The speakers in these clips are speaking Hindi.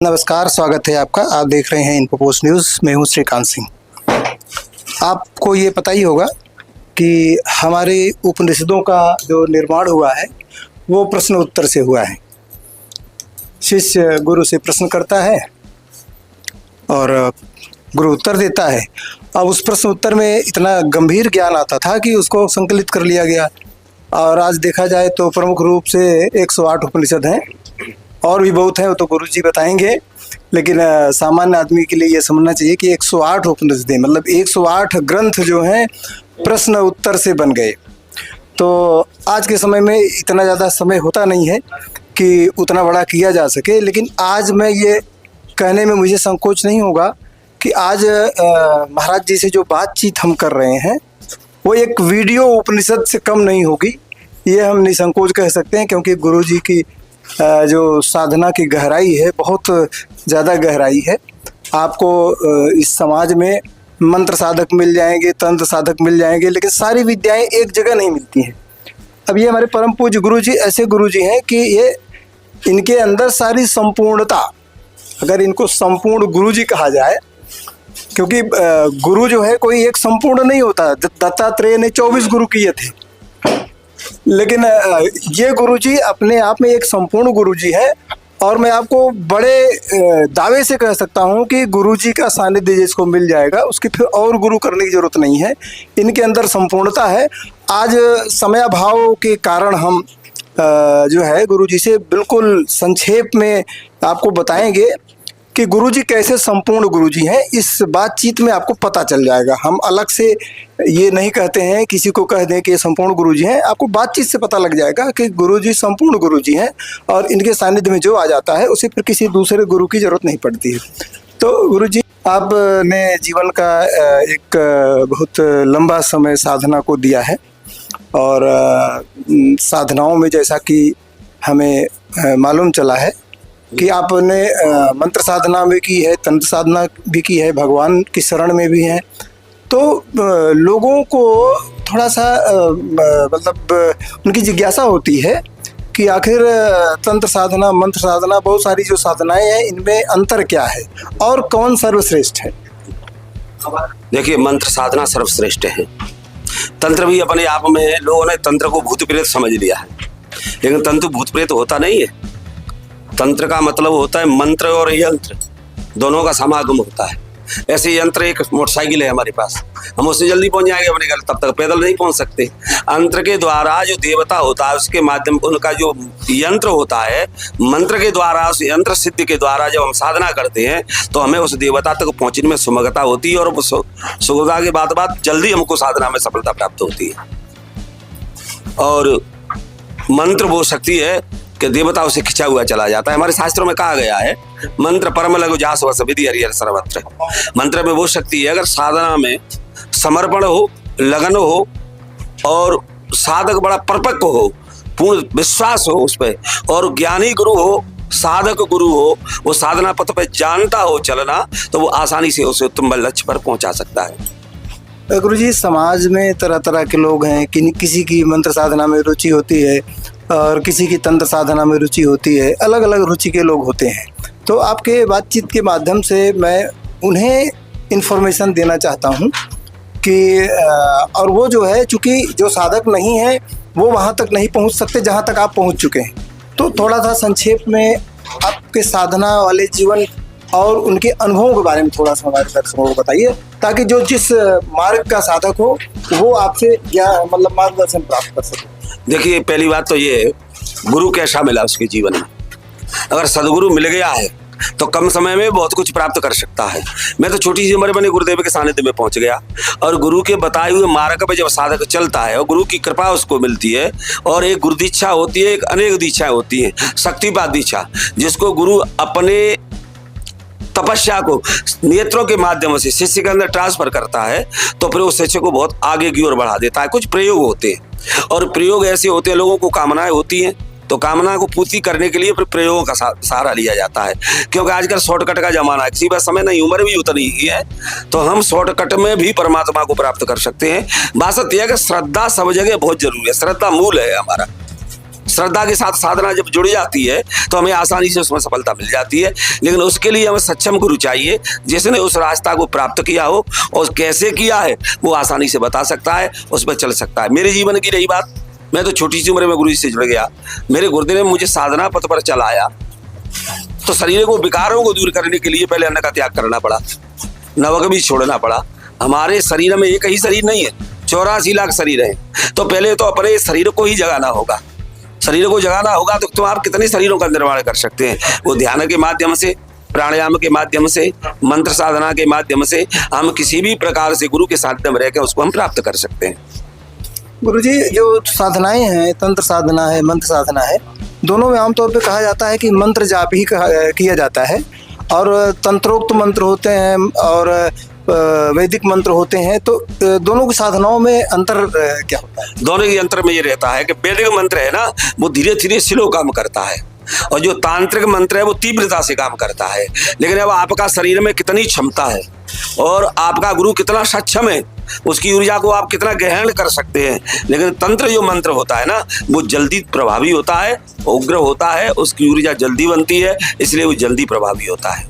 नमस्कार, स्वागत है आपका। आप देख रहे हैं इन्फो पोस्ट न्यूज़। मैं हूं श्रीकांत सिंह। आपको ये पता ही होगा कि हमारे उपनिषदों का जो निर्माण हुआ है वो प्रश्न उत्तर से हुआ है। शिष्य गुरु से प्रश्न करता है और गुरु उत्तर देता है। अब उस प्रश्न उत्तर में इतना गंभीर ज्ञान आता था कि उसको संकलित कर लिया गया। और आज देखा जाए तो प्रमुख रूप से 108 उपनिषद हैं, और भी बहुत है, वो तो गुरुजी बताएंगे। लेकिन सामान्य आदमी के लिए ये समझना चाहिए कि 108 उपनिषदें मतलब 108 ग्रंथ जो हैं प्रश्न उत्तर से बन गए। तो आज के समय में इतना ज़्यादा समय होता नहीं है कि उतना बड़ा किया जा सके, लेकिन आज मैं ये कहने में मुझे संकोच नहीं होगा कि आज महाराज जी से जो बातचीत हम कर रहे हैं वो एक वीडियो उपनिषद से कम नहीं होगी, ये हम निसंकोच कह सकते हैं। क्योंकि गुरुजी की जो साधना की गहराई है बहुत ज़्यादा गहराई है। आपको इस समाज में मंत्र साधक मिल जाएंगे, तंत्र साधक मिल जाएंगे, लेकिन सारी विद्याएं एक जगह नहीं मिलती हैं। अब ये हमारे परम पूज्य गुरुजी ऐसे गुरुजी हैं कि ये इनके अंदर सारी संपूर्णता, अगर इनको संपूर्ण गुरुजी कहा जाए, क्योंकि गुरु जो है कोई एक संपूर्ण नहीं होता। दत्तात्रेय ने 24 गुरु किए थे, लेकिन ये गुरुजी अपने आप में एक संपूर्ण गुरुजी है। और मैं आपको बड़े दावे से कह सकता हूँ कि गुरुजी का सानिध्य जिसको मिल जाएगा उसकी फिर और गुरु करने की ज़रूरत नहीं है। इनके अंदर संपूर्णता है। आज समयाभाव के कारण हम जो है गुरुजी से बिल्कुल संक्षेप में आपको बताएंगे कि गुरुजी कैसे संपूर्ण गुरुजी हैं। इस बातचीत में आपको पता चल जाएगा। हम अलग से ये नहीं कहते हैं, किसी को कह दें कि ये संपूर्ण गुरुजी हैं। आपको बातचीत से पता लग जाएगा कि गुरुजी संपूर्ण गुरुजी हैं, और इनके सानिध्य में जो आ जाता है उसे फिर किसी दूसरे गुरु की ज़रूरत नहीं पड़ती है। तो गुरुजी, आपने जीवन का एक बहुत लंबा समय साधना को दिया है, और साधनाओं में जैसा कि हमें मालूम चला है कि आपने मंत्र साधना भी की है, तंत्र साधना भी की है, भगवान की शरण में भी हैं। तो लोगों को थोड़ा सा मतलब उनकी जिज्ञासा होती है कि आखिर तंत्र साधना, मंत्र साधना, बहुत सारी जो साधनाएं हैं इनमें अंतर क्या है और कौन सर्वश्रेष्ठ है? देखिए, मंत्र साधना सर्वश्रेष्ठ है। तंत्र भी अपने आप में है। लोगों ने तंत्र को भूत प्रेत समझ लिया है, लेकिन तंत्र भूत प्रेत होता नहीं है। तंत्र का मतलब होता है मंत्र और यंत्र दोनों का समागम होता है। ऐसे यंत्र, एक मोटरसाइकिल है हमारे पास, हम उससे जल्दी पहुंच जाएंगे अपने घर, तब तक पैदल नहीं पहुंच सकते। यंत्र के द्वारा जो देवता होता है उसके माध्यम, उनका जो यंत्र होता है, मंत्र के द्वारा, उस यंत्र सिद्धि के द्वारा जब हम साधना करते हैं तो हमें उस देवता तक पहुंचने में सुगमता होती है, और सुगमता के बाद जल्दी हमको साधना में सफलता प्राप्त होती है। और मंत्र वो शक्ति है कि देवताओं से खिंचा हुआ चला जाता है। हमारे शास्त्रों में कहा गया है, मंत्र परम लघु जास वस विधि हरिहर सर्वत्र। मंत्र में वो शक्ति है, अगर साधना में समर्पण हो, लगन हो, और साधक बड़ा परिपक्व हो, पूर्ण विश्वास हो उस पर, और ज्ञानी गुरु हो, साधक गुरु हो, वो साधना पथ पे जानता हो चलना, तो वो आसानी से उसे उत्तम लक्ष्य पर पहुंचा सकता है। गुरुजी, समाज में तरह तरह के लोग हैं कि किसी की मंत्र साधना में रुचि होती है और किसी की तंत्र साधना में रुचि होती है। अलग अलग रुचि के लोग होते हैं। तो आपके बातचीत के माध्यम से मैं उन्हें इन्फॉर्मेशन देना चाहता हूं कि और वो जो है, चूँकि जो साधक नहीं है वो वहां तक नहीं पहुंच सकते जहां तक आप पहुंच चुके हैं। तो थोड़ा सा संक्षेप में आपके साधना वाले जीवन और उनके अनुभवों के बारे में थोड़ा सा हमारे दर्शकों को बताइए, ताकि जो जिस मार्ग का साधक हो वो आपसे मतलब मार्गदर्शन प्राप्त कर सके। देखिए, पहली बात तो ये है, गुरु कैसा मिला उसके जीवन में। अगर सदगुरु मिल गया है तो कम समय में बहुत कुछ प्राप्त कर सकता है। मैं तो छोटी सी उम्र में गुरुदेव के सानिध्य में पहुंच गया, और गुरु के बताए हुए मार्ग पर जब साधक चलता है और गुरु की कृपा उसको मिलती है, और एक गुरु दीक्षा होती है, एक अनेक दीक्षाएं होती हैं। शक्तिपात दीक्षा, जिसको गुरु अपने तपस्या को नेत्रों के माध्यम से शिष्य के अंदर ट्रांसफर करता है, तो फिर उस शिष्य को बहुत आगे की ओर बढ़ा देता है। कुछ प्रयोग होते हैं, और प्रयोग ऐसे होते हैं, लोगों को कामनाएं होती हैं, तो कामना को पूर्ति करने के लिए फिर प्रयोगों का सहारा लिया जाता है। क्योंकि आजकल शॉर्टकट का जमाना है, किसी पास समय नहीं, उम्र भी उतनी ही है, तो हम शॉर्टकट में भी परमात्मा को प्राप्त कर सकते हैं। बात यह है कि श्रद्धा सब जगह बहुत जरूरी है। श्रद्धा मूल है हमारा। श्रद्धा के साथ साधना जब जुड़ जाती है तो हमें आसानी से उसमें सफलता मिल जाती है। लेकिन उसके लिए हमें सक्षम गुरु चाहिए जिसने उस रास्ता को प्राप्त किया हो और कैसे किया है वो आसानी से बता सकता है, उस पर चल सकता है। मेरे जीवन की रही बात, मैं तो छोटी सी उम्र में गुरु जी से जुड़ गया। मेरे गुरुदेव ने मुझे साधना पथ पर चलाया तो शरीर को विकारों को दूर करने के लिए पहले अन्न का त्याग करना पड़ा, नवक भी छोड़ना पड़ा। हमारे शरीर में एक ही शरीर नहीं है, 84 लाख शरीर है। तो पहले तो अपने शरीर को ही जगाना होगा। शरीर को जगाना होगा तो आप कितने शरीरों का निर्माण कर सकते हैं। वो ध्यान के माध्यम से, प्राणायाम के माध्यम से, मंत्र साधना के माध्यम से हम किसी भी प्रकार से गुरु के सानिध्य में रहकर उसको हम प्राप्त कर सकते हैं। गुरुजी, जो साधनाएं हैं, तंत्र साधना है, मंत्र साधना है, दोनों में आमतौर पे कहा जाता है कि मंत्र जाप ही किया जाता है और तंत्रोक्त मंत्र होते हैं और वैदिक मंत्र होते हैं। तो दोनों की साधनाओं में अंतर क्या होता है? दोनों के अंतर में ये रहता है कि वैदिक मंत्र है ना, वो धीरे धीरे स्लो काम करता है और जो तांत्रिक मंत्र है वो तीव्रता से काम करता है। लेकिन अब आपका शरीर में कितनी क्षमता है और आपका गुरु कितना सक्षम है, उसकी ऊर्जा को आप कितना ग्रहण कर सकते हैं। लेकिन तंत्र जो मंत्र होता है ना, वो जल्दी प्रभावी होता है, उग्र होता है, उसकी ऊर्जा जल्दी बनती है, इसलिए वो जल्दी प्रभावी होता है।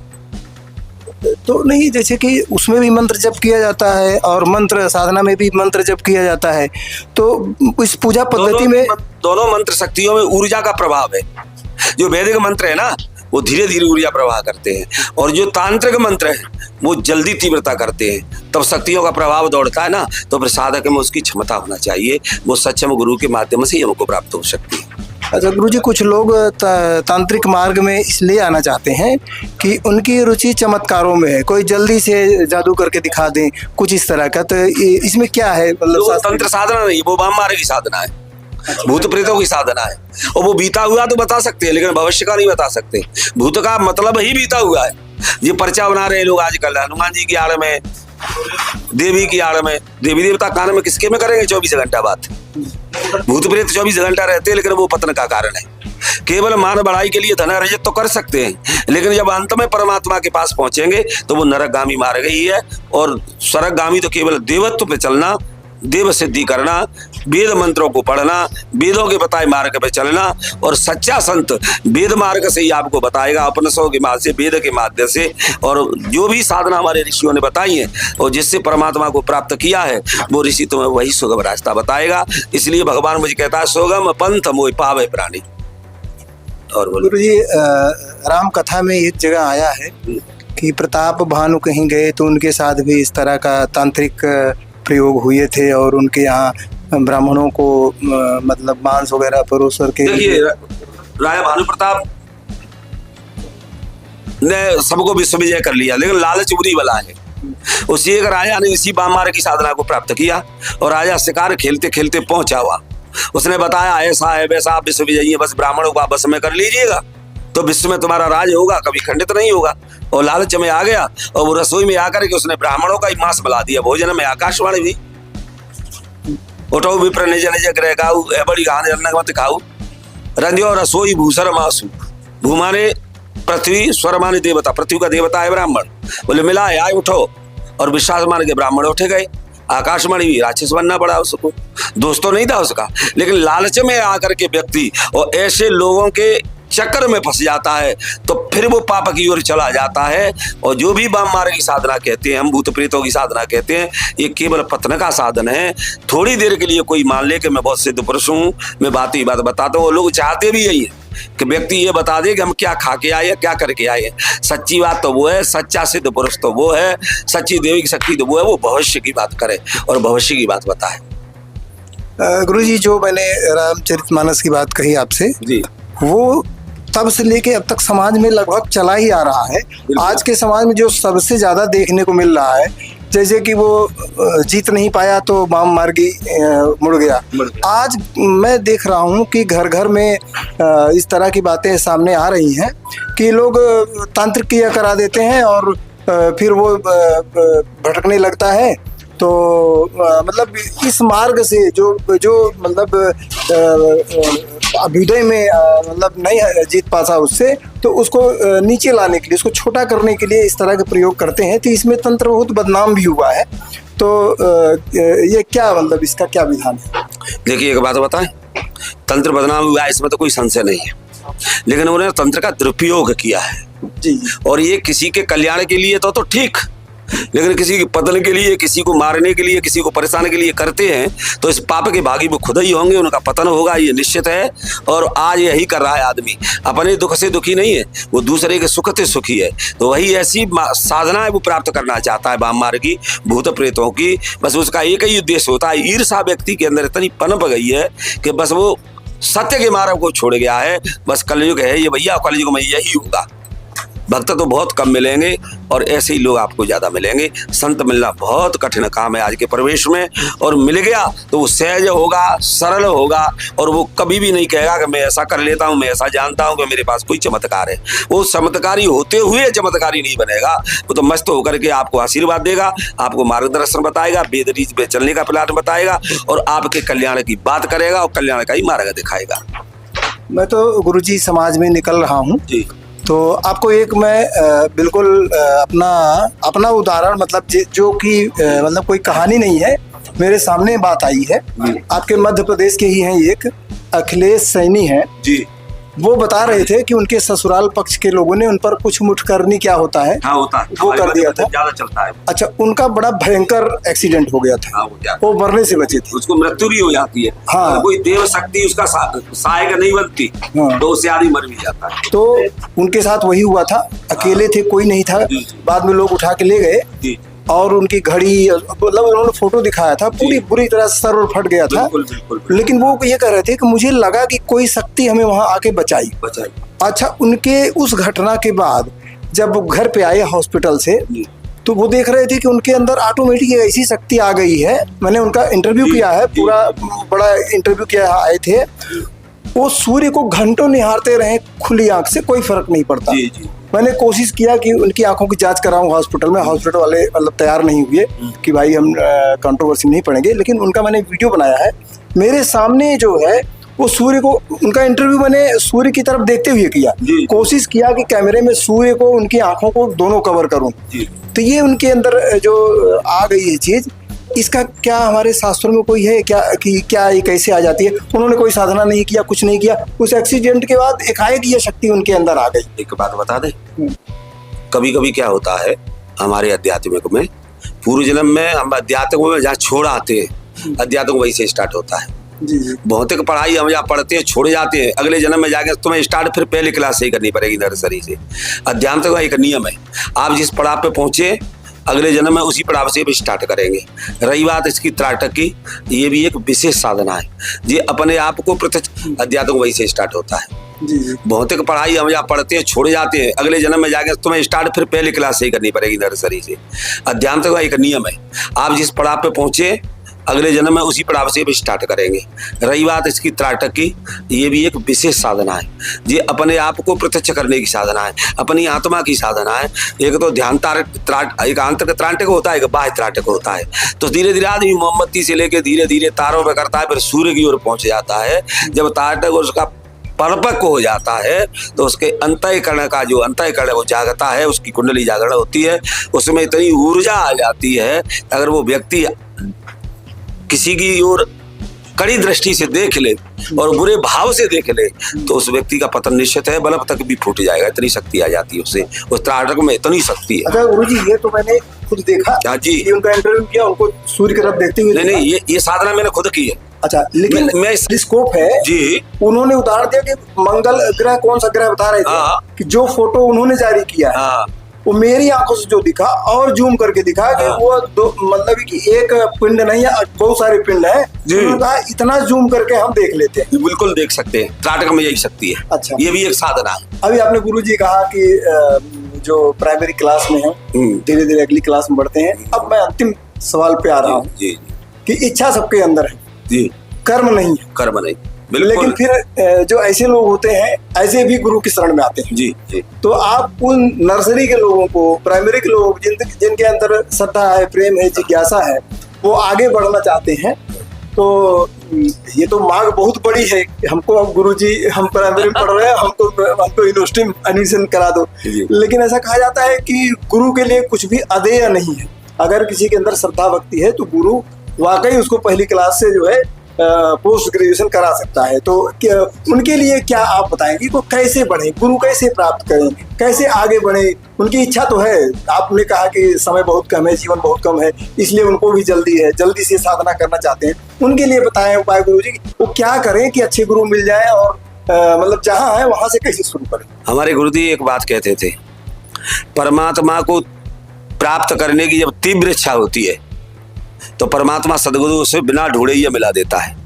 तो नहीं, जैसे कि उसमें भी मंत्र जप किया जाता है और मंत्र साधना में भी मंत्र जप किया जाता है, तो इस पूजा पद्धति में दोनों मंत्र शक्तियों में ऊर्जा का प्रभाव है। जो वैदिक मंत्र है ना, वो धीरे धीरे ऊर्जा प्रवाह करते हैं और जो तांत्रिक मंत्र है वो जल्दी तीव्रता करते हैं। तब शक्तियों का प्रभाव दौड़ता है ना, तो फिर साधक में उसकी क्षमता होना चाहिए, वो सक्षम गुरु के माध्यम से ही हमको प्राप्त हो सकती है। अच्छा गुरुजी, कुछ लोग तांत्रिक मार्ग में इसलिए आना चाहते हैं कि उनकी रुचि चमत्कारों में है, कोई जल्दी से जादू करके दिखा दें, कुछ इस तरह का। तो इसमें क्या है? मतलब तंत्र साधना नहीं, वो वाम मार्ग की साधना है, भूत प्रेतों की साधना है। और वो बीता हुआ तो बता सकते हैं लेकिन भविष्य का नहीं बता सकते। भूत का मतलब ही बीता हुआ है। ये पर्चा बना रहे हैं लोग आजकल, हनुमान जी की आड़ में, देवी की आड़ में। देवी देवता कान में किसके में करेंगे 24 घंटा बात? भूत प्रेत 24 घंटा रहते हैं, लेकिन वो पतन का कारण है। केवल मान बढ़ाई के लिए धन अर्जित तो कर सकते हैं, लेकिन जब अंत में परमात्मा के पास पहुंचेंगे तो वो नरकगामी मार्ग ही है। और स्वर्गगामी तो केवल देवत्व पे चलना, देव सिद्धि करना, वेद मंत्रों को पढ़ना, वेदों के बताए मार्ग पे चलना। और सच्चा संत वेद मार्ग से ही आपको बताएगा, उपनिषदों के माध्यम से, वेद के माध्यम से। और जो भी साधना हमारे ऋषियों ने बताई है और जिससे परमात्मा को प्राप्त किया है, वो ऋषि तुम्हें वही सुगम रास्ता बताएगा। इसलिए भगवान मुझे कहता है, सुगम पंथ मोहि पावै प्राणी। और गुरुजी, राम कथा में एक जगह आया है कि प्रताप भानु कहीं गए तो उनके साथ भी इस तरह का तांत्रिक प्रयोग हुए थे और उनके यहाँ ब्राह्मणों को मतलब मांस वगैरह परोस के। देखिए, राजा भानु प्रताप ने सबको विश्व विजय कर लिया, लेकिन लालच बुरी बला है। उसी एक राजा ने इसी वाम मार्ग की साधना को प्राप्त किया और राजा शिकार खेलते खेलते पहुंचा हुआ। उसने बताया, ऐसा है वैसा, आप विश्व विजयी है, बस ब्राह्मणों को आप बस में कर लीजिएगा तो विश्व में तुम्हारा राज होगा, कभी खंडित नहीं होगा। और लालच में आ गया और वो रसोई में आकर के उसने ब्राह्मणों का ही मांस मिला दिया। भोजन में आकाशवाणी भी, उठो विप्र निज निज गृह खाऊ, बड़ी गाने अन्न मत खाऊ, रंध्यो रसोई भूसर मासु। भू माने पृथ्वी, स्वर माने देवता, पृथ्वी का देवता है ब्राह्मण। बोले मिला है, आए उठो। और विश्वास मान के ब्राह्मण उठे गए। आकाशवाणी भी राक्षस बनना पड़ा उसको, दोस्त तो नहीं था उसका, लेकिन लालच में आकर के व्यक्ति और ऐसे लोगों के चक्कर में फंस जाता है तो फिर वो पाप की ओर चला जाता है। और जो भी वाम मार्ग की साधना कहते हैं, हम भूत प्रेतों की साधना कहते हैं, ये केवल पतन का साधन है। थोड़ी देर के लिए कोई मान ले कि मैं बहुत सिद्ध पुरुष हूँ, मैं बात ही बात बताता हूँ। वो लोग चाहते भी यही है कि व्यक्ति ये बता दे कि हम क्या खा के आए, क्या करके आए। सच्ची बात तो वो है, सच्चा सिद्ध पुरुष तो वो है, सच्ची देवी की शक्ति तो वो है, वो भविष्य की बात करे और भविष्य की बात बताए। गुरुजी, जो मैंने रामचरितमानस की बात कही आपसे जी, वो तब से लेके अब तक समाज में लगभग चला ही आ रहा है। आज के समाज में जो सबसे ज्यादा देखने को मिल रहा है, जैसे कि वो जीत नहीं पाया तो वाम मार्गी मुड़ गया। आज मैं देख रहा हूँ कि घर घर में इस तरह की बातें सामने आ रही हैं कि लोग तांत्रिक क्रिया करा देते हैं और फिर वो भटकने लगता है। तो मतलब इस मार्ग से जो मतलब अभ्युदय में मतलब नहीं जीत पाता उससे, तो उसको नीचे लाने के लिए, उसको छोटा करने के लिए इस तरह के प्रयोग करते हैं। तो इसमें तंत्र बहुत बदनाम भी हुआ है। तो ये क्या मतलब इसका क्या विधान है? देखिए, एक बात बताएं, तंत्र बदनाम हुआ है, इसमें तो कोई संशय नहीं है, लेकिन उन्होंने तंत्र का दुरुपयोग किया है जी। और ये किसी के कल्याण के लिए तो ठीक, लेकिन किसी के पतन के लिए, किसी को मारने के लिए, किसी को परेशान के लिए करते हैं तो इस पाप के भागी वो खुद ही होंगे, उनका पतन होगा, ये निश्चित है। और आज यही कर रहा है आदमी, अपने दुख से दुखी नहीं है, वो दूसरे के सुख से सुखी है। तो वही ऐसी साधना है वो प्राप्त करना चाहता है वाममार्ग की, भूत प्रेतों की। बस उसका एक ही उद्देश्य होता है, ईर्षा व्यक्ति के अंदर इतनी पनप गई है कि बस वो सत्य के मार्ग को छोड़ गया है। बस कलयुग है ये भैया, कलयुग में यही होगा। भक्त तो बहुत कम मिलेंगे और ऐसे ही लोग आपको ज्यादा मिलेंगे। संत मिलना बहुत कठिन काम है आज के प्रवेश में, और मिल गया तो वो सहज होगा, सरल होगा, और वो कभी भी नहीं कहेगा कि मैं ऐसा कर लेता हूँ, मैं ऐसा जानता हूँ कि मेरे पास कोई चमत्कार है। वो चमत्कारी होते हुए चमत्कारी नहीं बनेगा, वो तो मस्त होकर के आपको आशीर्वाद देगा, आपको मार्गदर्शन बताएगा, वेद रीत पे चलने का प्लान बताएगा और आपके कल्याण की बात करेगा और कल्याण का ही मार्ग दिखाएगा। मैं तो गुरुजी समाज में निकल रहा हूँ जी। तो आपको एक मैं बिल्कुल अपना उदाहरण, मतलब जो कि मतलब कोई कहानी नहीं है, मेरे सामने बात आई है। आपके मध्य प्रदेश के ही हैं, एक अखिलेश सैनी हैं जी। वो बता रहे थे कि उनके ससुराल पक्ष के लोगों ने उन पर कुछ मुठकरनी क्या होता है, हाँ होता है, वो कर दिया था। ज्यादा चलता है। अच्छा, उनका बड़ा भयंकर एक्सीडेंट हो गया था, हाँ, वो मरने से बचे थे, उसको मृत्यु भी हो जाती है। हाँ। अगर कोई देव शक्ति उसका सहायक नहीं बनती हाँ। तो उससे आदमी मर भी जाता है। तो उनके साथ वही हुआ था, अकेले थे, कोई नहीं था। बाद में लोग उठा के ले गए और उनकी घड़ी, मतलब उन्होंने फोटो दिखाया था, पूरी बुरी तरह से सर फट गया था। बिल्कुल, बिल्कुल, बिल्कुल। लेकिन वो ये कह रहे थे कि मुझे लगा कि कोई शक्ति हमें वहां आके बचाई। अच्छा, उनके उस घटना के बाद जब वो घर पे आए हॉस्पिटल से, तो वो देख रहे थे कि उनके अंदर ऑटोमेटिक ऐसी शक्ति आ गई है। मैंने उनका इंटरव्यू किया है, पूरा बड़ा इंटरव्यू किया, आए थे वो। सूर्य को घंटों निहारते रहे खुली आंख से, कोई फर्क नहीं पड़ता। मैंने कोशिश किया कि उनकी आंखों की जांच कराऊं हॉस्पिटल में, हॉस्पिटल वाले मतलब तैयार नहीं हुए कि भाई हम कंट्रोवर्सी नहीं पड़ेंगे। लेकिन उनका मैंने वीडियो बनाया है, मेरे सामने जो है वो सूर्य को, उनका इंटरव्यू मैंने सूर्य की तरफ देखते हुए किया, कोशिश किया कि कैमरे में सूर्य को, उनकी आंखों को दोनों कवर करूं। तो ये उनके अंदर जो आ गई है चीज, इसका क्या हमारे शास्त्रों में कोई है क्या कि क्या ये कैसे आ जाती है? उन्होंने कोई साधना नहीं किया, कुछ नहीं किया, उस एक्सीडेंट के बाद एकाएक ये शक्ति उनके अंदर आ गई। एक बात बता दे, कभी कभी क्या होता है हमारे अध्यात्मिक में, पूर्व जन्म में हम अध्यात्मिक में जहाँ छोड़ आते हैं, अध्यात्मिक वही से स्टार्ट होता है। भौतिक पढ़ाई हम जहाँ पढ़ते हैं छोड़ जाते हैं, अगले जन्म में जाके तुम्हें स्टार्ट फिर पहले क्लास से ही करनी पड़ेगी, नर्सरी से। अध्यात्म का एक नियम है, आप जिस पड़ाव पे पहुंचे अगले जन्म में उसी पड़ाव से भी स्टार्ट करेंगे। रही बात इसकी त्राटक की, ये भी एक विशेष साधना है, ये अपने आप को प्रत्यक्ष अध्यात्म वही से स्टार्ट होता है। भौतिक पढ़ाई हम जहाँ पढ़ते हैं छोड़ जाते हैं, अगले जन्म में जाके तुम्हें स्टार्ट फिर पहले क्लास से ही करनी पड़ेगी, नर्सरी से। अध्यात्म का एक नियम है, आप जिस पड़ाव पे पहुंचे अगले जन्म में उसी पड़ाव से भी स्टार्ट करेंगे। रही बात इसकी त्राटक की, ये भी एक विशेष साधना है, ये अपने आप को प्रत्यक्ष करने की साधना है, अपनी आत्मा की साधना है। एक तो ध्यान एक आंतरिक त्राटक होता है, एक बाह्य त्राटक होता है। तो धीरे धीरे आदमी मोमबत्ती से लेके धीरे धीरे तारों में करता है, फिर सूर्य की ओर पहुंच जाता है। जब त्राटक और उसका परिपक्व हो जाता है तो उसके अंतःकरण का जो अंतःकरण वो जागता है, उसकी कुंडली जागरण होती है, उसमें इतनी ऊर्जा आ जाती है, अगर वो व्यक्ति किसी की ओर कड़ी दृष्टि से देख ले और बुरे भाव से देख ले तो उस व्यक्ति का पतन निश्चित है, बल्ब तक भी फूट जाएगा, इतनी शक्ति आ जाती है उससे, उस त्राटक में इतनी शक्ति है। अच्छा गुरुजी, ये तो मैंने खुद देखा। हाँ जी, कि उनका इंटरव्यू किया, उनको सूर्य की तरफ देखते हुए। नहीं, ये साधना मैंने खुद की है। अच्छा, लेकिन मैं टेलीस्कोप है जी, उन्होंने उदाहरण दिया कि मंगल ग्रह, कौन सा ग्रह बता रहे थे कि जो फोटो उन्होंने जारी किया है वो मेरी आंखों से जो दिखा, और जूम करके दिखा कि वो दो, मतलब कि एक पिंड नहीं है, बहुत सारे पिंड है। उन्होंने कहा इतना जूम करके हम देख लेते हैं। बिल्कुल देख सकते हैं, त्राटक में यही शक्ति है। अच्छा, ये भी एक साधना है। अभी आपने गुरुजी कहा कि जो प्राइमरी क्लास में है धीरे धीरे अगली क्लास में बढ़ते हैं। अब मैं अंतिम सवाल पे आ रहा हूँ कि इच्छा सबके अंदर है, कर्म नहीं है। कर्म नहीं, लेकिन फिर जो ऐसे लोग होते हैं ऐसे भी गुरु की शरण में आते हैं। जी। तो आप उन नर्सरी के लोगों को, प्राइमरी के लोगों को जिनके अंदर श्रद्धा है, प्रेम है, जिज्ञासा है, वो आगे बढ़ना चाहते हैं, तो ये तो मांग बहुत बड़ी है। हमको अब गुरुजी, हम प्राइमरी में पढ़ रहे हैं, हमको यूनिवर्सिटी में एडमिशन करा दो। लेकिन ऐसा कहा जाता है कि गुरु के लिए कुछ भी अदेय नहीं है। अगर किसी के अंदर श्रद्धा भक्ति है तो गुरु वाकई उसको पहली क्लास से जो है पोस्ट ग्रेजुएशन करा सकता है, तो उनके लिए क्या आप बताएंगे को कैसे बढ़े, गुरु कैसे प्राप्त करें, कैसे आगे बढ़े? उनकी इच्छा तो है, आपने कहा कि समय बहुत कम है, जीवन बहुत कम है, इसलिए उनको भी जल्दी है, जल्दी से साधना करना चाहते हैं, उनके लिए बताएं उपाय गुरु जी, वो क्या करें कि अच्छे गुरु मिल जाए और मतलब जहाँ है वहां से कैसे शुरू करें? हमारे गुरुजी एक बात कहते थे, परमात्मा को प्राप्त करने की जब तीव्र इच्छा होती है तो परमात्मा सदगुरु उसे बिना ढूंढे ही मिला देता है।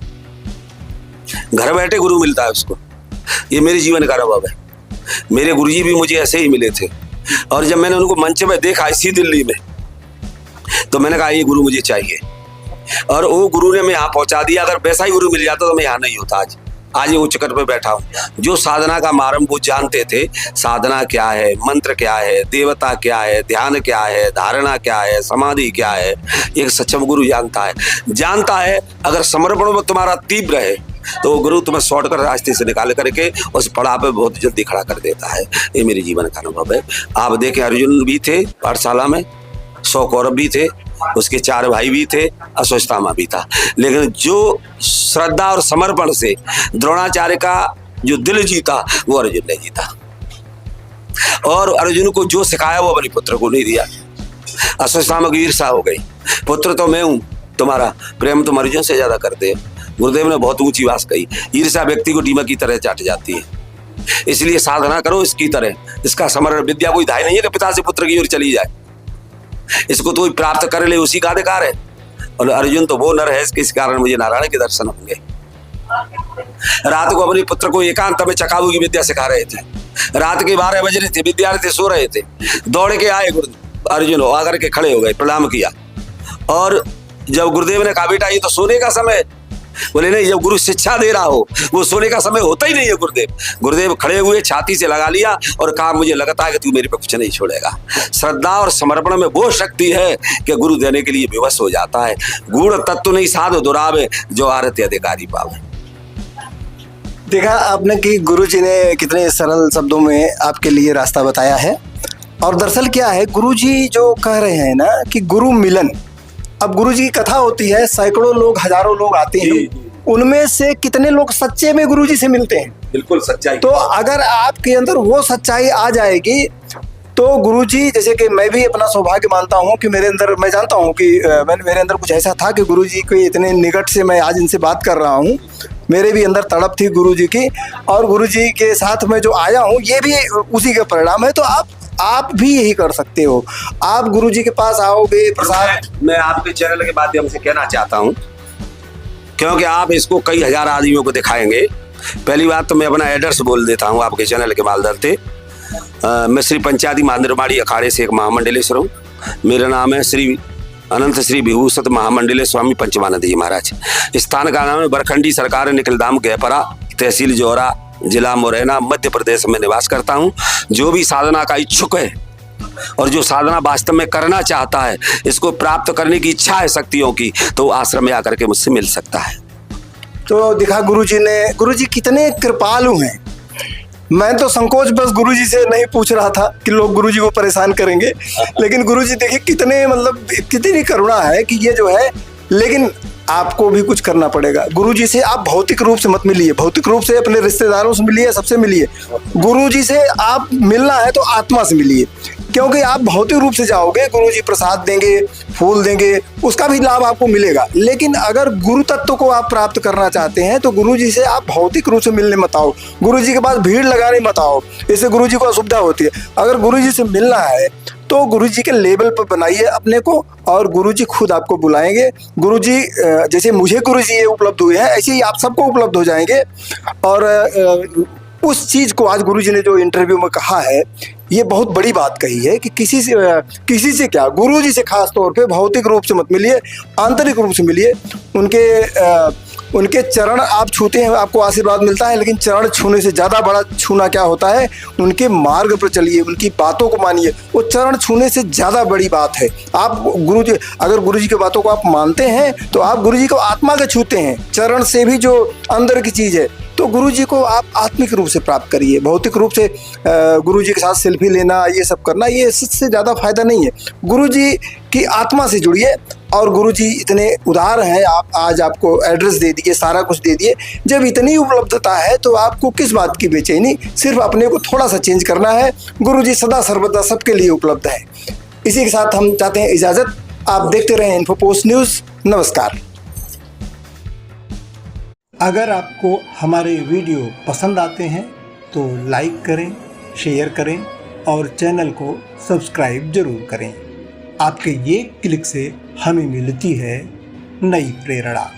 घर बैठे गुरु मिलता है उसको। ये मेरे जीवन का अनुभव है। मेरे गुरुजी भी मुझे ऐसे ही मिले थे, और जब मैंने उनको मंच में देखा इसी दिल्ली में, तो मैंने कहा ये गुरु मुझे चाहिए, और वो गुरु ने मैं यहाँ पहुंचा दिया। अगर वैसा ही गुरु मिल जाता तो मैं यहाँ नहीं होता आज ये उच्च कट पे बैठा हूँ। जो साधना का मार्ग वो जानते थे, साधना क्या है, मंत्र क्या है, देवता क्या है, ध्यान क्या है, धारणा क्या है, समाधि क्या है, एक सक्षम गुरु जानता है। अगर समर्पण में तुम्हारा तीव्र है तो वो गुरु तुम्हें शॉर्टकट रास्ते से निकाल करके उस पड़ाव पे बहुत जल्दी खड़ा कर देता है। ये मेरे जीवन का अनुभव है। आप देखें, अर्जुन भी थे पाठशाला में, 100 कौरव भी थे, उसके 4 भाई भी थे, अश्वत्थामा भी था, लेकिन जो श्रद्धा और समर्पण से द्रोणाचार्य का जो दिल जीता वो अर्जुन ने जीता। और अर्जुन को जो सिखाया वो अपने पुत्र को नहीं दिया। अश्वत्थामा की ईर्ष्या हो गई, पुत्र तो मैं हूं, तुम्हारा प्रेम तुम अर्जुन से ज्यादा करते हो। गुरुदेव ने बहुत ऊंची बात कही, ईर्ष्या व्यक्ति को दीमक की तरह चाट जाती है। इसलिए साधना करो इसकी तरह। इसका समरण विद्या कोई धाय नहीं है कि पिता से पुत्र की ओर चली जाए, इसको तो प्राप्त कर ले, उसी का अधिकार है। और अर्जुन तो वो नर है, इस कारण मुझे नारायण के दर्शन होंगे। रात को अपने पुत्र को एकांत में चकाऊ की विद्या सिखा रहे थे। रात के 12 बज रहे थे, विद्यार्थी सो रहे थे, दौड़ के आए अर्जुन, आकर के खड़े हो गए, प्रणाम किया। और जब गुरुदेव ने कहा बेटा ये तो सोने का समय, बोले नहीं, जब गुरु शिक्षा दे रहा हो वो सोने का समय होता ही नहीं है। गुरुदेव खड़े हुए, छाती से लगा लिया और कहा मुझे लगता है कि तू मेरे पे कुछ नहीं छोड़ेगा। श्रद्धा और समर्पण में वो शक्ति है कि गुरु देने के लिए विवश हो जाता है। गुण तत्व नहीं साध दुरावे, जो आरती अधिकारी पावे। देखा आपने कि गुरु जी ने कितने सरल शब्दों में आपके लिए रास्ता बताया है। और दरअसल क्या है, गुरु जी जो कह रहे हैं ना कि गुरु मिलन, अब गुरु जी की कथा होती है, सैकड़ों लोग, हजारों लोग आते हैं, उनमें से कितने लोग सच्चे में गुरु जी से मिलते हैं? बिल्कुल सच्चाई। तो अगर आपके अंदर वो सच्चाई आ जाएगी तो गुरु जी, जैसे कि मैं भी अपना सौभाग्य मानता हूँ कि मेरे अंदर, मैं जानता हूँ कि मेरे अंदर कुछ ऐसा था कि गुरु जी के इतने निकट से मैं आज इनसे बात कर रहा हूँ। मेरे भी अंदर तड़प थी गुरु जी की, और गुरु जी के साथ मैं जो आया हूँ ये भी उसी का परिणाम है। तो आप भी यही कर सकते हो। आप गुरु जी के पास आओगे, प्रसाद। मैं आपके चैनल के माध्यम से कहना चाहता हूँ, क्योंकि आप इसको कई हजार आदमियों को दिखाएंगे। पहली बात तो मैं अपना एड्रेस बोल देता हूँ आपके चैनल के माध्यम से। मैं श्री पंचायती महानिर्माणी अखाड़े से एक महामंडलेश्वर हूँ। मेरा नाम है श्री अनंत श्री विभूषित महामंडलेश्वर स्वामी पंचमानंद जी महाराज। स्थान का नाम है बरखंडी सरकार, निकलधाम, गहपरा, तहसील जौरा, जिला मुरैना, मध्य प्रदेश में निवास करता हूँ। जो भी साधना का इच्छुक है और जो साधना वास्तव में करना चाहता है, इसको प्राप्त करने की इच्छा है शक्तियों की, तो आश्रम में आकर के मुझसे मिल सकता है। तो दिखा गुरु जी कितने कृपालु हैं। मैं तो संकोच बस गुरु जी से नहीं पूछ रहा था कि लोग गुरु जी को परेशान करेंगे, लेकिन गुरु जी देखिए कितने, मतलब कितनी करुणा है कि ये जो है। लेकिन आपको भी कुछ करना पड़ेगा। गुरु जी से आप भौतिक रूप से मत मिलिए, भौतिक रूप से अपने रिश्तेदारों से मिलिए, सबसे मिलिए। गुरु जी से आप मिलना है तो आत्मा से मिलिए, क्योंकि आप भौतिक रूप से जाओगे, गुरु जी प्रसाद देंगे, फूल देंगे, उसका भी लाभ आपको मिलेगा। लेकिन अगर गुरु तत्व को आप प्राप्त करना चाहते हैं तो गुरु जी से आप भौतिक रूप से मिलने मत आओ, गुरु जी के पास भीड़ लगाने मत आओ, इससे गुरु जी को असुविधा होती है। अगर गुरु जी से मिलना है तो गुरु जी के लेवल पर बनाइए अपने को, और गुरु जी खुद आपको बुलाएंगे। गुरु जी जैसे मुझे गुरु जी ये उपलब्ध हुए हैं, ऐसे ही आप सबको उपलब्ध हो जाएंगे। और उस चीज़ को आज गुरु जी ने जो इंटरव्यू में कहा है, ये बहुत बड़ी बात कही है कि किसी से क्या, गुरु जी से खास तौर पे भौतिक रूप से मत मिलिए, आंतरिक रूप से मिलिए। उनके चरण आप छूते हैं, आपको आशीर्वाद मिलता है, लेकिन चरण छूने से ज़्यादा बड़ा छूना क्या होता है, उनके मार्ग पर चलिए, उनकी बातों को मानिए। वो चरण छूने से ज़्यादा बड़ी बात है। आप गुरुजी, अगर गुरुजी की बातों को आप मानते हैं तो आप गुरुजी को आत्मा के छूते हैं, चरण से भी जो अंदर की चीज़ है। तो गुरुजी को आप आत्मिक रूप से प्राप्त करिए। भौतिक रूप से गुरुजी के साथ सेल्फी लेना, ये सब करना, ये इससे ज़्यादा फायदा नहीं है। गुरुजी की आत्मा से जुड़िए और गुरुजी इतने उदार हैं, आप आज आपको एड्रेस दे दिए, सारा कुछ दे दिए। जब इतनी उपलब्धता है तो आपको किस बात की बेचैनी, सिर्फ अपने को थोड़ा सा चेंज करना है। गुरुजी सदा सर्वदा सबके लिए उपलब्ध है। इसी के साथ हम चाहते हैं इजाज़त। आप देखते रहें इन्फोपोस्ट न्यूज़। नमस्कार। अगर आपको हमारे वीडियो पसंद आते हैं तो लाइक करें, शेयर करें और चैनल को सब्सक्राइब जरूर करें। आपके ये क्लिक से हमें मिलती है नई प्रेरणा।